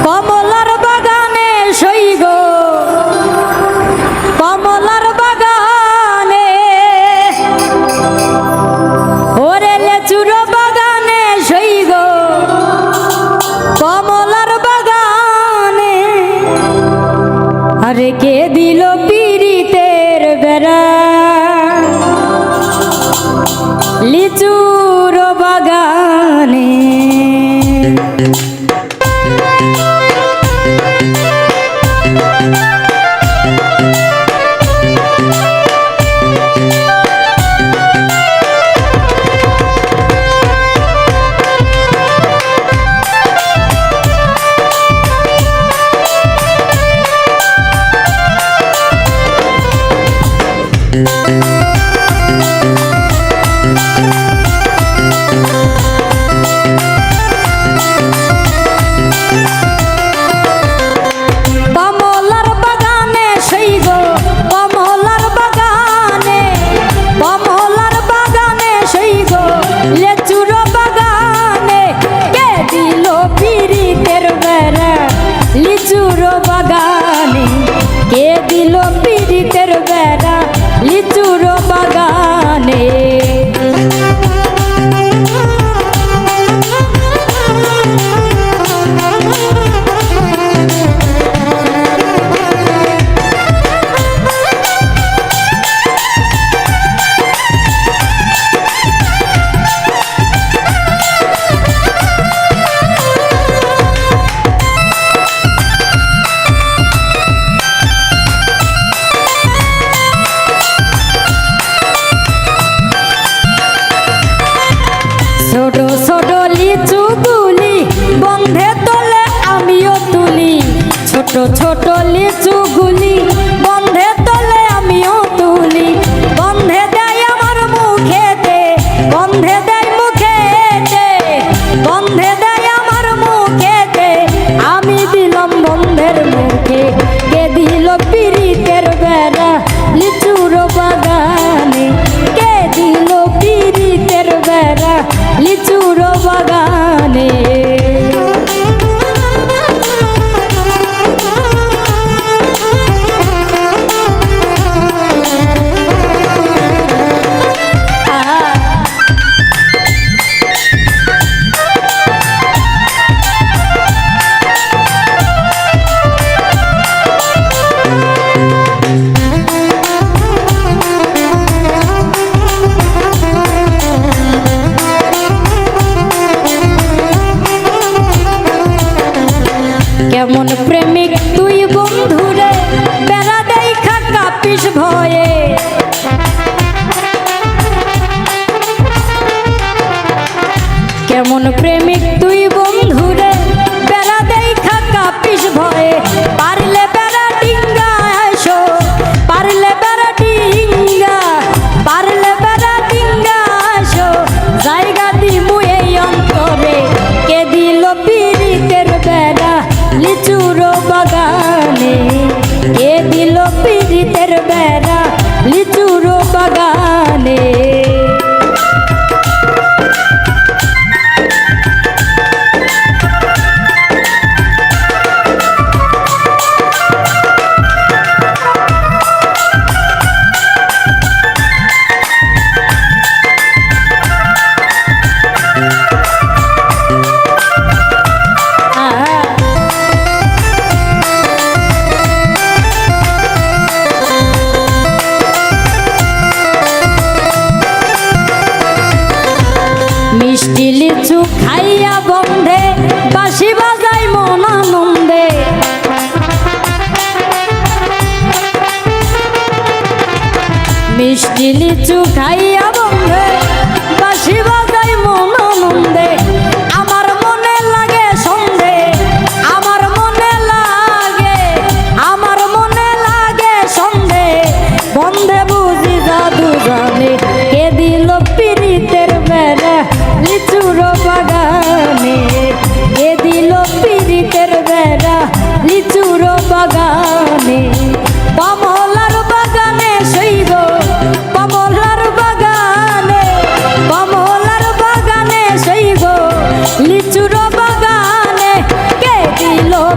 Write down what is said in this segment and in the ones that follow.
কমলার বাগানে সই গো কমলার বাগানে ওরে লেচুর বাগানে সই গো কমলার বাগানে আরে কে দিল পিরিতের বেড়া লিচুর বাগানে ছোট ছোট লিচু গুলি বন্ধে তোলে আমিও তুলি ছোট ছোট লিচু গুলি বন্ধে তোলে আমিও তুলি বন্ধে দেয় আমার মুখেতে বন্ধে দেয় মুখেতে বন্ধে দেয় আমার মুখেতে আমি দিলাম বন্ধের মুখে কে দিল পিরিতের বেড়া লিচুর বাগানে কে দিল পিরিতের বেড়া লিচুর বাগানে কেমন প্রেমিক তুই বন্ধুরে বেড়া দেখা কাপিস ভয়ে কেমন প্রেমিক তুই বন্ধুরে বেড়া দেখা কাপিস ভয়ে পারলে বেড়া ডিঙ্গা আসো পারলে বেড়া ডিঙ্গা পারলে বেড়া ডিঙ্গা আসো জায়গা দিমু এই অন্তরে কে দিল পিরিতের বেড়া লিচুর বাগানে কে দিল পিরিতের বেড়া লিচুর বাগানে মিষ্টি লিচু খাইয়া বন্ধে বাঁশি বাজাই মন আনন্দে মিষ্টি লিচু খাইয়া বন্ধে বাঁশি বাজাই মন আনন্দে আমার মনে লাগে সন্ধে আমার মনে লাগে সন্ধে বন্ধে বুঝি জাদু জানে কে দিল পিরিতের বেড়া লিচুর বাগানে কে দিল পিরিতের বেড়া লিচুর বাগানে কমলার বাগানে সই গো কমলার বাগানে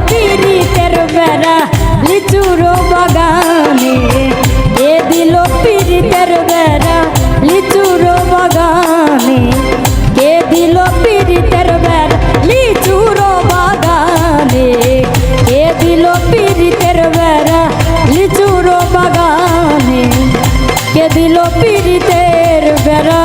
পীড়িতের বেড়া লিচুর বাগানে, কে দিল পীড়িতের বেড়া লিচুর বাগানে, কে দিল পীড়িতের বেড়া লিচুর বাগানে, কে দিল পীড়িতের বেড়া লিচুর বাগানে, কে দিল পীড়িতের বেড়া।